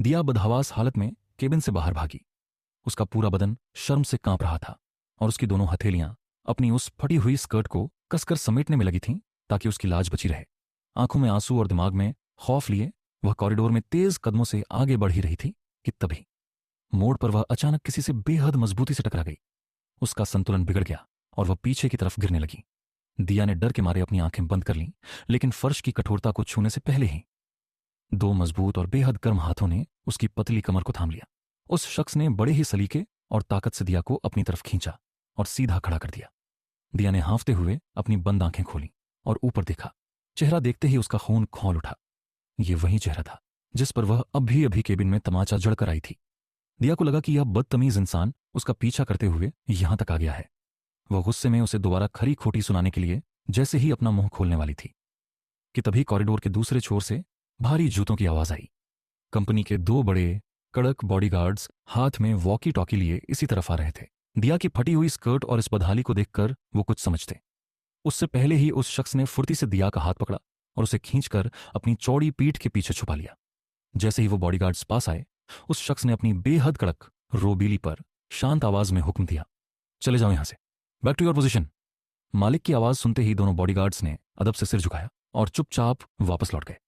दिया बदहवास हालत में केबिन से बाहर भागी। उसका पूरा बदन शर्म से कांप रहा था और उसकी दोनों हथेलियां अपनी उस फटी हुई स्कर्ट को कसकर समेटने में लगी थीं ताकि उसकी लाज बची रहे। आंखों में आंसू और दिमाग में खौफ लिए वह कॉरिडोर में तेज कदमों से आगे बढ़ ही रही थी कि तभी मोड़ पर वह अचानक किसी से बेहद मजबूती से टकरा गई। उसका संतुलन बिगड़ गया और वह पीछे की तरफ गिरने लगी। दिया ने डर के मारे अपनी आंखें बंद कर लीं, लेकिन फर्श की कठोरता को छूने से पहले ही दो मजबूत और बेहद गर्म हाथों ने उसकी पतली कमर को थाम लिया। उस शख्स ने बड़े ही सलीके और ताकत से दिया को अपनी तरफ खींचा और सीधा खड़ा कर दिया। दिया ने हांफते हुए अपनी बंद आंखें खोली और ऊपर देखा। चेहरा देखते ही उसका खून खौल उठा। ये वही चेहरा था जिस पर वह अभी अभी केबिन में तमाचा जड़कर आई थी। दिया को लगा कि यह बदतमीज इंसान उसका पीछा करते हुए यहां तक आ गया है। वह गुस्से में उसे दोबारा खरी खोटी सुनाने के लिए जैसे ही अपना मुंह खोलने वाली थी कि तभी कॉरिडोर के दूसरे छोर से भारी जूतों की आवाज आई। कंपनी के दो बड़े कड़क बॉडीगार्ड्स हाथ में वॉकी टॉकी लिए इसी तरफ आ रहे थे। दिया की फटी हुई स्कर्ट और इस बदहाली को देखकर वो कुछ समझते। उससे पहले ही उस शख्स ने फुर्ती से दिया का हाथ पकड़ा और उसे खींचकर अपनी चौड़ी पीठ के पीछे छुपा लिया। जैसे ही वो बॉडीगार्ड्स पास आए, उस शख्स ने अपनी बेहद कड़क रोबीली पर शांत आवाज में हुक्म दिया, चले जाओ यहां से, बैक टू योर पोजीशन। मालिक की आवाज सुनते ही दोनों बॉडीगार्ड्स ने अदब से सिर झुकाया और चुपचाप वापस लौट गए।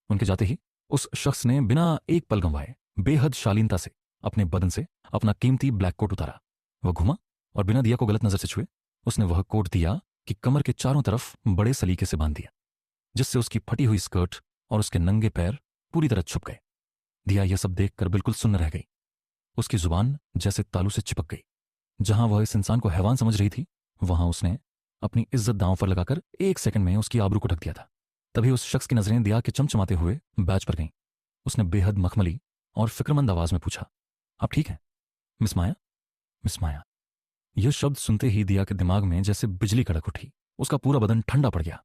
उनके जाते ही उस शख्स ने बिना एक पल गंवाए बेहद शालीनता से अपने बदन से अपना कीमती ब्लैक कोट उतारा। वह घुमा और बिना दिया को गलत नजर से छुए उसने वह कोट दिया कि कमर के चारों तरफ बड़े सलीके से बांध दिया, जिससे उसकी फटी हुई स्कर्ट और उसके नंगे पैर पूरी तरह छुप गए। दिया यह सब देखकर बिल्कुल सुन्न रह गई। उसकी जुबान जैसे तालू से चिपक गई। जहां वह इस इंसान को हैवान समझ रही थी, वहां उसने अपनी इज्जत दांव पर लगाकर 1 सेकंड में उसकी आबरू को ढक दिया था। तभी उस शख्स की नजरें दिया के चमचमाते हुए बैच पर गईं। उसने बेहद मखमली और फिक्रमंद आवाज में पूछा, आप ठीक हैं मिस माया? मिस माया। यह शब्द सुनते ही दिया के दिमाग में जैसे बिजली कड़क उठी। उसका पूरा बदन ठंडा पड़ गया।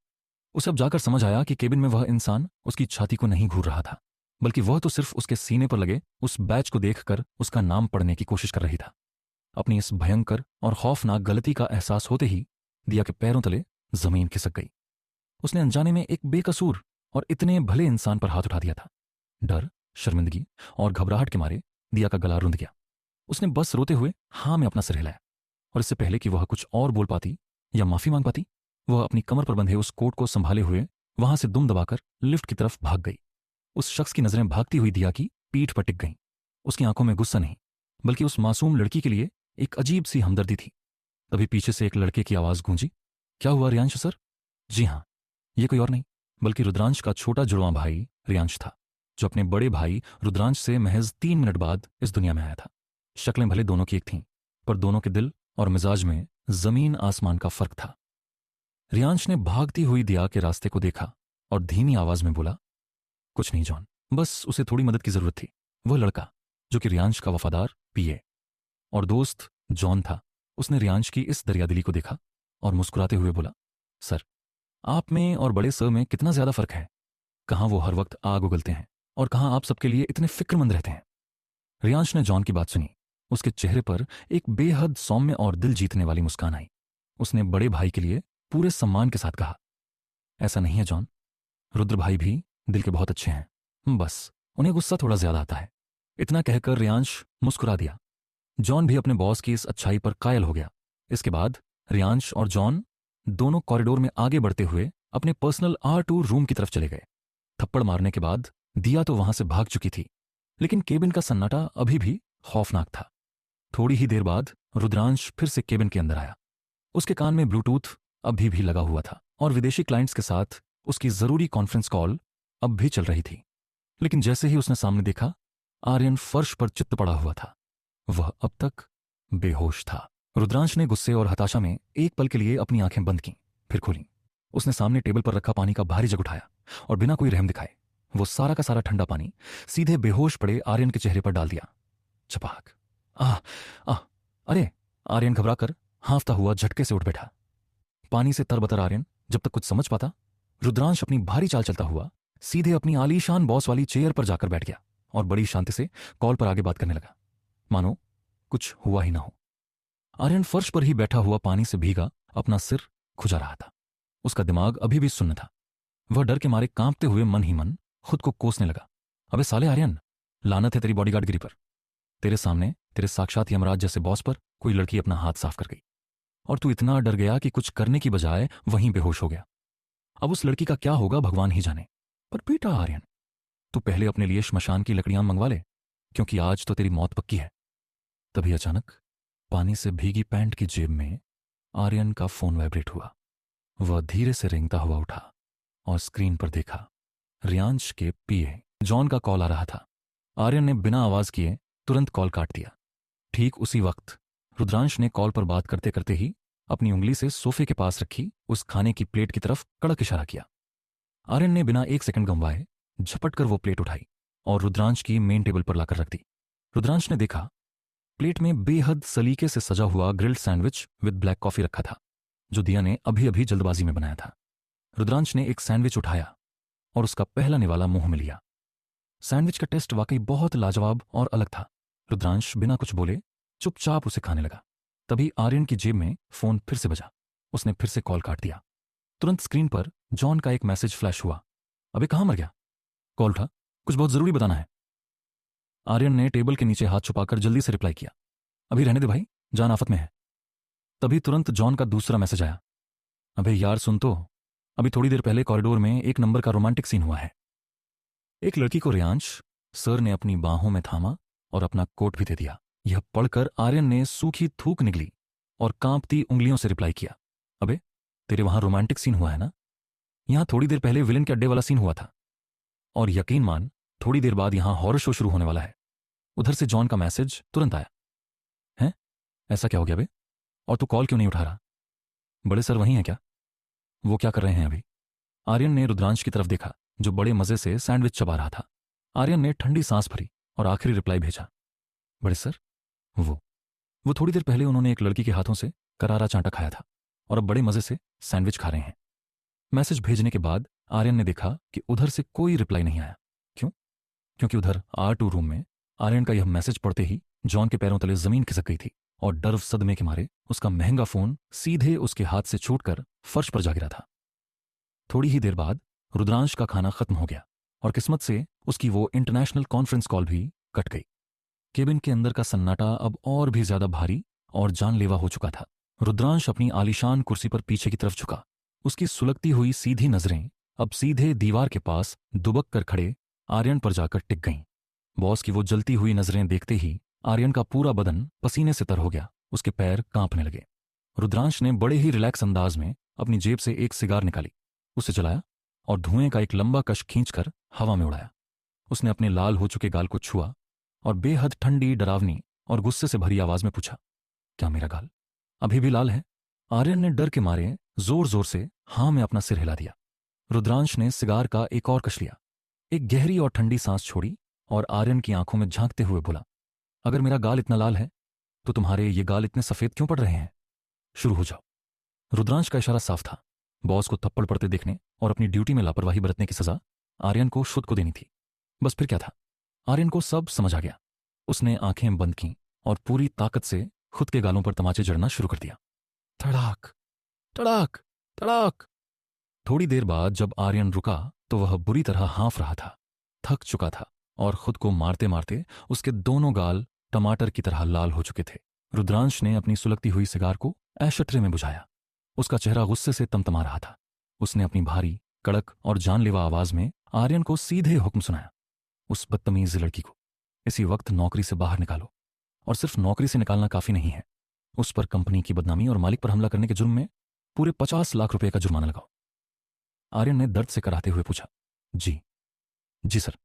उसे अब जाकर समझ आया कि केबिन में वह इंसान उसकी छाती को नहीं घूर रहा था, बल्कि वह तो सिर्फ उसके सीने पर लगे उस बैच को देखकर उसका नाम पढ़ने की कोशिश कर रही था। अपनी इस भयंकर और खौफनाक गलती का एहसास होते ही दिया के पैरों तले जमीन खिसक गई। उसने अनजाने में एक बेकसूर और इतने भले इंसान पर हाथ उठा दिया था। डर, शर्मिंदगी और घबराहट के मारे दिया का गला रुंध गया। उसने बस रोते हुए हाँ में अपना सिर हिलाया और इससे पहले कि वह कुछ और बोल पाती या माफी मांग पाती, वह अपनी कमर पर बंधे उस कोट को संभाले हुए वहां से दुम दबाकर लिफ्ट की तरफ भाग गई। उस शख्स की नजरें भागती हुई दिया की पीठ पर टिक गईं। उसकी आंखों में गुस्सा नहीं, बल्कि उस मासूम लड़की के लिए एक अजीब सी हमदर्दी थी। तभी पीछे से एक लड़के की आवाज गूंजी, क्या हुआ रियांश सर? जी हां, ये कोई और नहीं बल्कि रुद्रांश का छोटा जुड़वां भाई रियांश था, जो अपने बड़े भाई रुद्रांश से महज 3 मिनट बाद इस दुनिया में आया था। शक्लें भले दोनों की एक थीं, पर दोनों के दिल और मिजाज में जमीन आसमान का फर्क था। रियांश ने भागती हुई दिया के रास्ते को देखा और धीमी आवाज में बोला, कुछ नहीं जॉन, बस उसे थोड़ी मदद की जरूरत थी। वह लड़का जो कि रियांश का वफादार पीए और दोस्त जॉन था, उसने रियांश की इस दरियादिली को देखा और मुस्कुराते हुए बोला, सर, आप में और बड़े सर में कितना ज्यादा फर्क है। कहाँ वो हर वक्त आग उगलते हैं और कहाँ आप सबके लिए इतने फिक्रमंद रहते हैं। रियांश ने जॉन की बात सुनी। उसके चेहरे पर एक बेहद सौम्य और दिल जीतने वाली मुस्कान आई। उसने बड़े भाई के लिए पूरे सम्मान के साथ कहा, ऐसा नहीं है जॉन, रुद्र भाई भी दिल के बहुत अच्छे हैं, बस उन्हें गुस्सा थोड़ा ज्यादा आता है। इतना कहकर रियांश मुस्कुरा दिया। जॉन भी अपने बॉस की इस अच्छाई पर कायल हो गया। इसके बाद रियांश और जॉन दोनों कॉरिडोर में आगे बढ़ते हुए अपने पर्सनल R2 रूम की तरफ चले गए। थप्पड़ मारने के बाद दिया तो वहां से भाग चुकी थी, लेकिन केबिन का सन्नाटा अभी भी खौफनाक था। थोड़ी ही देर बाद रुद्रांश फिर से केबिन के अंदर आया। उसके कान में ब्लूटूथ अभी भी लगा हुआ था और विदेशी क्लाइंट्स के साथ उसकी जरूरी कॉन्फ्रेंस कॉल अब भी चल रही थी। लेकिन जैसे ही उसने सामने देखा, आर्यन फर्श पर चित्त पड़ा हुआ था। वह अब तक बेहोश था। रुद्रांश ने गुस्से और हताशा में एक पल के लिए अपनी आंखें बंद की, फिर खोली। उसने सामने टेबल पर रखा पानी का भारी जग उठाया और बिना कोई रहम दिखाए वो सारा का सारा ठंडा पानी सीधे बेहोश पड़े आर्यन के चेहरे पर डाल दिया। छपाक। आह आह। अरे! आर्यन घबराकर हांफता हुआ झटके से उठ बैठा। पानी से तरबतर आर्यन जब तक कुछ समझ पाता, रुद्रांश अपनी भारी चाल चलता हुआ सीधे अपनी आलीशान बॉस वाली चेयर पर जाकर बैठ गया और बड़ी शांति से कॉल पर आगे बात करने लगा, मानो कुछ हुआ ही ना हो। आर्यन फर्श पर ही बैठा हुआ पानी से भीगा अपना सिर खुजा रहा था। उसका दिमाग अभी भी सुन्न था। वह डर के मारे कांपते हुए मन ही मन खुद को कोसने लगा। अबे साले आर्यन, लानत है तेरी बॉडीगार्डगिरी पर। तेरे सामने तेरे साक्षात यमराज जैसे बॉस पर कोई लड़की अपना हाथ साफ कर गई और तू इतना डर गया कि कुछ करने की बजाय वहीं बेहोश हो गया। अब उस लड़की का क्या होगा भगवान ही जाने। पर बेटा आर्यन, तू पहले अपने लिए श्मशान की लकड़ियां मंगवा ले, क्योंकि आज तो तेरी मौत पक्की है। तभी अचानक पानी से भीगी पैंट की जेब में आर्यन का फोन वाइब्रेट हुआ। वह धीरे से रेंगता हुआ उठा और स्क्रीन पर देखा। रियांश के पीए जॉन का कॉल आ रहा था। आर्यन ने बिना आवाज किए तुरंत कॉल काट दिया। ठीक उसी वक्त रुद्रांश ने कॉल पर बात करते करते ही अपनी उंगली से सोफे के पास रखी उस खाने की प्लेट की तरफ कड़क इशारा किया। आर्यन ने बिना एक सेकंड गंवाए झपट कर वो प्लेट उठाई और रुद्रांश की मेन टेबल पर लाकर रख दी। रुद्रांश ने देखा प्लेट में बेहद सलीके से सजा हुआ grilled sandwich with black coffee रखा था, जो दिया ने अभी अभी जल्दबाजी में बनाया था। रुद्रांश ने एक सैंडविच उठाया और उसका पहला निवाला मुंह में लिया। सैंडविच का टेस्ट वाकई बहुत लाजवाब और अलग था। रुद्रांश बिना कुछ बोले चुपचाप उसे खाने लगा। तभी आर्यन की जेब में फोन फिर से बजा। उसने फिर से कॉल काट दिया। तुरंत स्क्रीन पर जॉन का एक मैसेज फ्लैश हुआ। अबे कहां मर गया? कॉल उठा, कुछ बहुत जरूरी बताना है। आर्यन ने टेबल के नीचे हाथ छुपाकर जल्दी से रिप्लाई किया। अभी रहने दे भाई, जान आफत में है। तभी तुरंत जॉन का दूसरा मैसेज आया। अबे यार सुन तो, अभी थोड़ी देर पहले कॉरिडोर में एक नंबर का रोमांटिक सीन हुआ है। एक लड़की को रियांश सर ने अपनी बाहों में थामा और अपना कोट भी दे दिया। यह पढ़कर आर्यन ने सूखी थूक निकली और कांपती उंगलियों से रिप्लाई किया। अबे तेरे वहां रोमांटिक सीन हुआ है ना? यहां थोड़ी देर पहले विलन के अड्डे वाला सीन हुआ था, और यकीन मान थोड़ी देर बाद यहां हॉरर शो शुरू होने वाला है। उधर से जॉन का मैसेज तुरंत आया। हैं? ऐसा क्या हो गया बे? और तू कॉल क्यों नहीं उठा रहा? बड़े सर वहीं हैं क्या? वो क्या कर रहे हैं अभी? आर्यन ने रुद्रांश की तरफ देखा, जो बड़े मजे से सैंडविच चबा रहा था। आर्यन ने ठंडी सांस भरी और आखिरी रिप्लाई भेजा। बड़े सर, वो थोड़ी देर पहले उन्होंने एक लड़की के हाथों से करारा चांटा खाया था और अब बड़े मजे से सैंडविच खा रहे हैं। मैसेज भेजने के बाद आर्यन ने देखा कि उधर से कोई रिप्लाई नहीं आया। क्यों? क्योंकि उधर R2 रूम में आर्यन का यह मैसेज पढ़ते ही जॉन के पैरों तले जमीन खिसक गई थी और डर सदमे के मारे उसका महंगा फोन सीधे उसके हाथ से छूटकर फर्श पर जा गिरा था। थोड़ी ही देर बाद रुद्रांश का खाना खत्म हो गया और किस्मत से उसकी वो इंटरनेशनल कॉन्फ्रेंस कॉल भी कट गई। केबिन के अंदर का सन्नाटा अब और भी ज्यादा भारी और जानलेवा हो चुका था। रुद्रांश अपनी आलीशान कुर्सी पर पीछे की तरफ झुका। उसकी सुलगती हुई सीधी नजरें अब सीधे दीवार के पास दुबक कर खड़े आर्यन पर जाकर टिक गईं। बॉस की वो जलती हुई नजरें देखते ही आर्यन का पूरा बदन पसीने से तर हो गया। उसके पैर कांपने लगे। रुद्रांश ने बड़े ही रिलैक्स अंदाज में अपनी जेब से एक सिगार निकाली, उसे जलाया और धुएं का एक लंबा कश खींचकर हवा में उड़ाया। उसने अपने लाल हो चुके गाल को छुआ और बेहद ठंडी, डरावनी और गुस्से से भरी आवाज में पूछा, क्या मेरा गाल अभी भी लाल है? आर्यन ने डर के मारे जोर जोर से हां में अपना सिर हिला दिया। रुद्रांश ने सिगार का एक और कश लिया, एक गहरी और ठंडी सांस छोड़ी और आर्यन की आंखों में झांकते हुए बोला, अगर मेरा गाल इतना लाल है तो तुम्हारे ये गाल इतने सफेद क्यों पड़ रहे हैं? शुरू हो जाओ। रुद्रांश का इशारा साफ था। बॉस को थप्पड़ पड़ते देखने और अपनी ड्यूटी में लापरवाही बरतने की सजा आर्यन को खुद को देनी थी। बस फिर क्या था? आर्यन को सब समझ आ गया। उसने आंखें बंद की और पूरी ताकत से खुद के गालों पर तमाचे जड़ना शुरू कर दिया। धड़ाक धड़ाक धड़ाक। थोड़ी देर बाद जब आर्यन रुका तो वह बुरी तरह हाँफ रहा था, थक चुका था और खुद को मारते मारते उसके दोनों गाल टमाटर की तरह लाल हो चुके थे। रुद्रांश ने अपनी सुलगती हुई सिगार को ऐशट्रे में बुझाया। उसका चेहरा गुस्से से तमतमा रहा था। उसने अपनी भारी, कड़क और जानलेवा आवाज में आर्यन को सीधे हुक्म सुनाया, उस बदतमीज लड़की को इसी वक्त नौकरी से बाहर निकालो, और सिर्फ नौकरी से निकालना काफी नहीं है, उस पर कंपनी की बदनामी और मालिक पर हमला करने के जुर्म में पूरे 50 लाख रुपए का जुर्माना लगाओ। आर्यन ने दर्द से कराहते हुए पूछा, जी सर,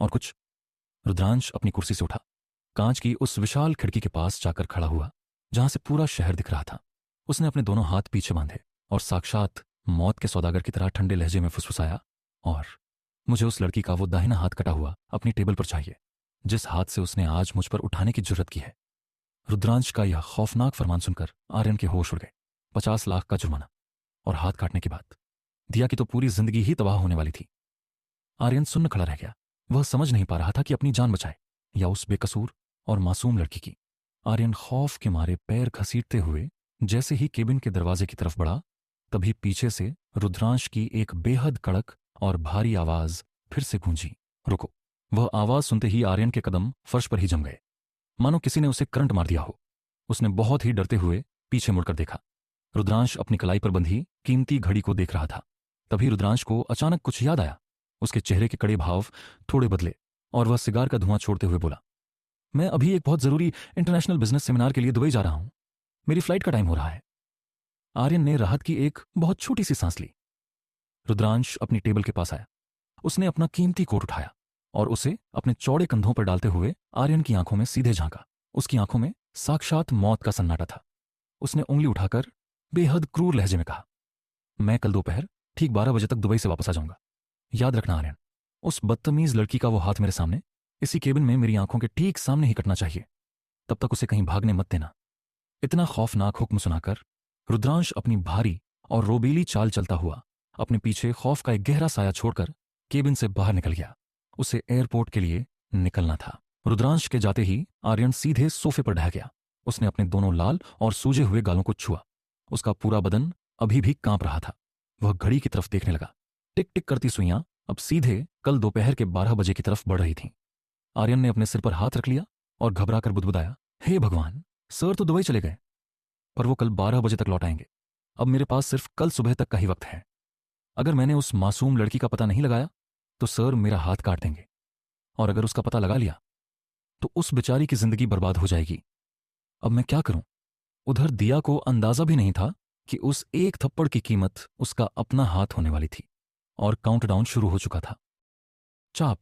और कुछ? रुद्रांश अपनी कुर्सी से उठा, कांच की उस विशाल खिड़की के पास जाकर खड़ा हुआ जहां से पूरा शहर दिख रहा था। उसने अपने दोनों हाथ पीछे बांधे और साक्षात मौत के सौदागर की तरह ठंडे लहजे में फुसफुसाया, और मुझे उस लड़की का वो दाहिना हाथ कटा हुआ अपनी टेबल पर चाहिए, जिस हाथ से उसने आज मुझ पर उठाने की जुर्रत की है। रुद्रांश का यह खौफनाक फरमान सुनकर आर्यन के होश उड़ गए। 50 लाख का जुर्माना और हाथ काटने की बात, दिया कि तो पूरी जिंदगी ही तबाह होने वाली थी। आर्यन सुन्न खड़ा रह गया। वह समझ नहीं पा रहा था कि अपनी जान बचाए या उस बेकसूर और मासूम लड़की की। आर्यन खौफ के मारे पैर घसीटते हुए जैसे ही केबिन के दरवाजे की तरफ बढ़ा, तभी पीछे से रुद्रांश की एक बेहद कड़क और भारी आवाज फिर से गूंजी, रुको। वह आवाज सुनते ही आर्यन के कदम फर्श पर ही जम गए, मानो किसी ने उसे करंट मार दिया हो। उसने बहुत ही डरते हुए पीछे मुड़कर देखा। रुद्रांश अपनी कलाई पर बंधी कीमती घड़ी को देख रहा था। तभी रुद्रांश को अचानक कुछ याद आया। उसके चेहरे के कड़े भाव थोड़े बदले और वह सिगार का धुआं छोड़ते हुए बोला, मैं अभी एक बहुत जरूरी इंटरनेशनल बिजनेस सेमिनार के लिए दुबई जा रहा हूं। मेरी फ्लाइट का टाइम हो रहा है। आर्यन ने राहत की एक बहुत छोटी सी सांस ली। रुद्रांश अपनी टेबल के पास आया। उसने अपना कीमती कोट उठाया और उसे अपने चौड़े कंधों पर डालते हुए आर्यन की आंखों में सीधे झांका। उसकी आंखों में साक्षात मौत का सन्नाटा था। उसने उंगली उठाकर बेहद क्रूर लहजे में कहा, मैं कल दोपहर ठीक 12 बजे तक दुबई से वापस आ जाऊंगा। याद रखना आर्यन, उस बदतमीज लड़की का वो हाथ मेरे सामने, इसी केबिन में मेरी आंखों के ठीक सामने ही कटना चाहिए। तब तक उसे कहीं भागने मत देना। इतना खौफनाक हुक्म सुनाकर रुद्रांश अपनी भारी और रोबीली चाल चलता हुआ अपने पीछे खौफ का एक गहरा साया छोड़कर केबिन से बाहर निकल गया। उसे एयरपोर्ट के लिए निकलना था। रुद्रांश के जाते ही आर्यन सीधे सोफे पर ढह गया। उसने अपने दोनों लाल और सूजे हुए गालों को छुआ। उसका पूरा बदन अभी भी कांप रहा था। वह घड़ी की तरफ देखने लगा। टिक टिक करती सुइयां अब सीधे कल दोपहर के 12 बजे की तरफ बढ़ रही थीं। आर्यन ने अपने सिर पर हाथ रख लिया और घबराकर बुदबुदाया, हे भगवान, सर तो दुबई चले गए, पर वो कल 12 बजे तक लौट आएंगे। अब मेरे पास सिर्फ कल सुबह तक का ही वक्त है। अगर मैंने उस मासूम लड़की का पता नहीं लगाया तो सर मेरा हाथ काट देंगे, और अगर उसका पता लगा लिया तो उस बेचारी की जिंदगी बर्बाद हो जाएगी। अब मैं क्या करूं? उधर दिया को अंदाजा भी नहीं था कि उस एक थप्पड़ की कीमत उसका अपना हाथ होने वाली थी, और काउंटडाउन शुरू हो चुका था। चाप